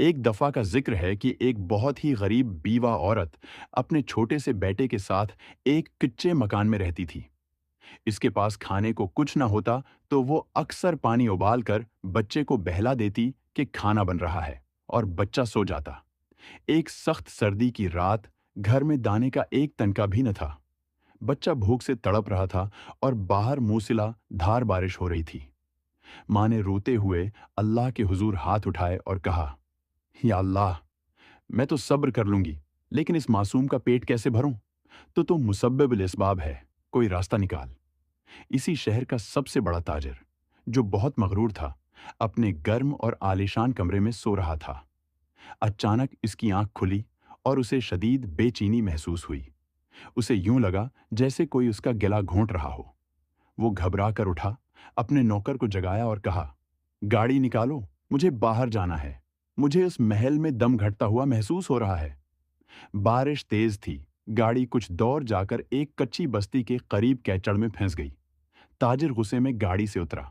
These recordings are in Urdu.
ایک دفعہ کا ذکر ہے کہ ایک بہت ہی غریب بیوہ عورت اپنے چھوٹے سے بیٹے کے ساتھ ایک کچے مکان میں رہتی تھی۔ اس کے پاس کھانے کو کچھ نہ ہوتا تو وہ اکثر پانی ابال کر بچے کو بہلا دیتی کہ کھانا بن رہا ہے، اور بچہ سو جاتا۔ ایک سخت سردی کی رات، گھر میں دانے کا ایک تنکا بھی نہ تھا۔ بچہ بھوک سے تڑپ رہا تھا اور باہر موسلا دھار بارش ہو رہی تھی۔ ماں نے روتے ہوئے اللہ کے حضور ہاتھ اٹھائے اور کہا، یا اللہ، میں تو صبر کر لوں گی، لیکن اس معصوم کا پیٹ کیسے بھروں؟ تو مسبب الاسباب ہے، کوئی راستہ نکال۔ اسی شہر کا سب سے بڑا تاجر، جو بہت مغرور تھا، اپنے گرم اور عالیشان کمرے میں سو رہا تھا۔ اچانک اس کی آنکھ کھلی اور اسے شدید بے چینی محسوس ہوئی۔ اسے یوں لگا جیسے کوئی اس کا گلا گھونٹ رہا ہو۔ وہ گھبرا کر اٹھا، اپنے نوکر کو جگایا اور کہا، گاڑی نکالو، مجھے باہر جانا ہے۔ مجھے اس محل میں دم گھٹتا ہوا محسوس ہو رہا ہے۔ بارش تیز تھی۔ گاڑی کچھ دور جا کر ایک کچی بستی کے قریب کیچڑ میں پھنس گئی۔ تاجر غصے میں گاڑی سے اترا۔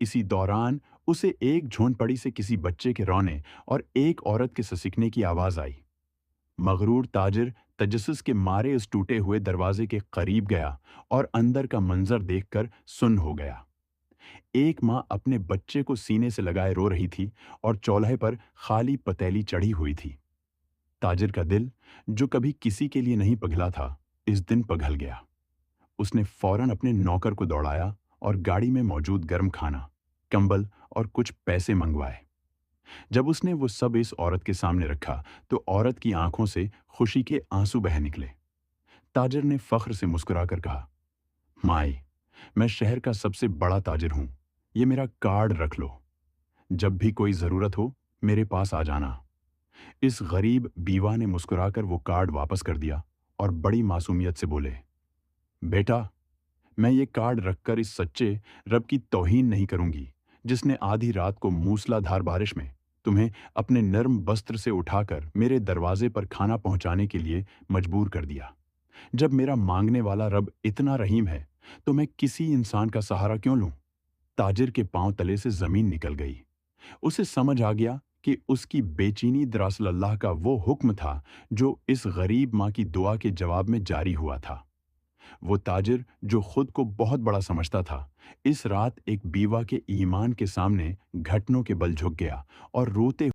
اسی دوران اسے ایک جھون پڑی سے کسی بچے کے رونے اور ایک عورت کے سسکنے کی آواز آئی۔ مغرور تاجر تجسس کے مارے اس ٹوٹے ہوئے دروازے کے قریب گیا اور اندر کا منظر دیکھ کر سن ہو گیا۔ ایک ماں اپنے بچے کو سینے سے لگائے رو رہی تھی اور چولہے پر خالی پتیلی چڑھی ہوئی تھی۔ تاجر کا دل، جو کبھی کسی کے لیے نہیں پگھلا تھا، اس دن پگھل گیا۔ اس نے فوراً اپنے نوکر کو دوڑایا اور گاڑی میں موجود گرم کھانا، کمبل اور کچھ پیسے منگوائے۔ جب اس نے وہ سب اس عورت کے سامنے رکھا تو عورت کی آنکھوں سے خوشی کے آنسو بہہ نکلے۔ تاجر نے فخر سے مسکرا کر کہا، مائی، میں شہر کا سب سے بڑا تاجر ہوں، یہ میرا کارڈ رکھ لو۔ جب بھی کوئی ضرورت ہو میرے پاس آ جانا۔ اس غریب بیوہ نے مسکرا کر وہ کارڈ واپس کر دیا اور بڑی معصومیت سے بولے، بیٹا، میں یہ کارڈ رکھ کر اس سچے رب کی توہین نہیں کروں گی جس نے آدھی رات کو موسلا دھار بارش میں تمہیں اپنے نرم بستر سے اٹھا کر میرے دروازے پر کھانا پہنچانے کے لیے مجبور کر دیا۔ جب میرا مانگنے والا رب اتنا رحیم ہے تو میں کسی انسان کا سہارا کیوں لوں؟ تاجر کے پاؤں تلے سے زمین نکل گئی۔ اسے سمجھ آ گیا کہ اس کی بے چینی دراصل اللہ کا وہ حکم تھا جو اس غریب ماں کی دعا کے جواب میں جاری ہوا تھا۔ وہ تاجر جو خود کو بہت بڑا سمجھتا تھا، اس رات ایک بیوہ کے ایمان کے سامنے گھٹنوں کے بل جھک گیا اور روتے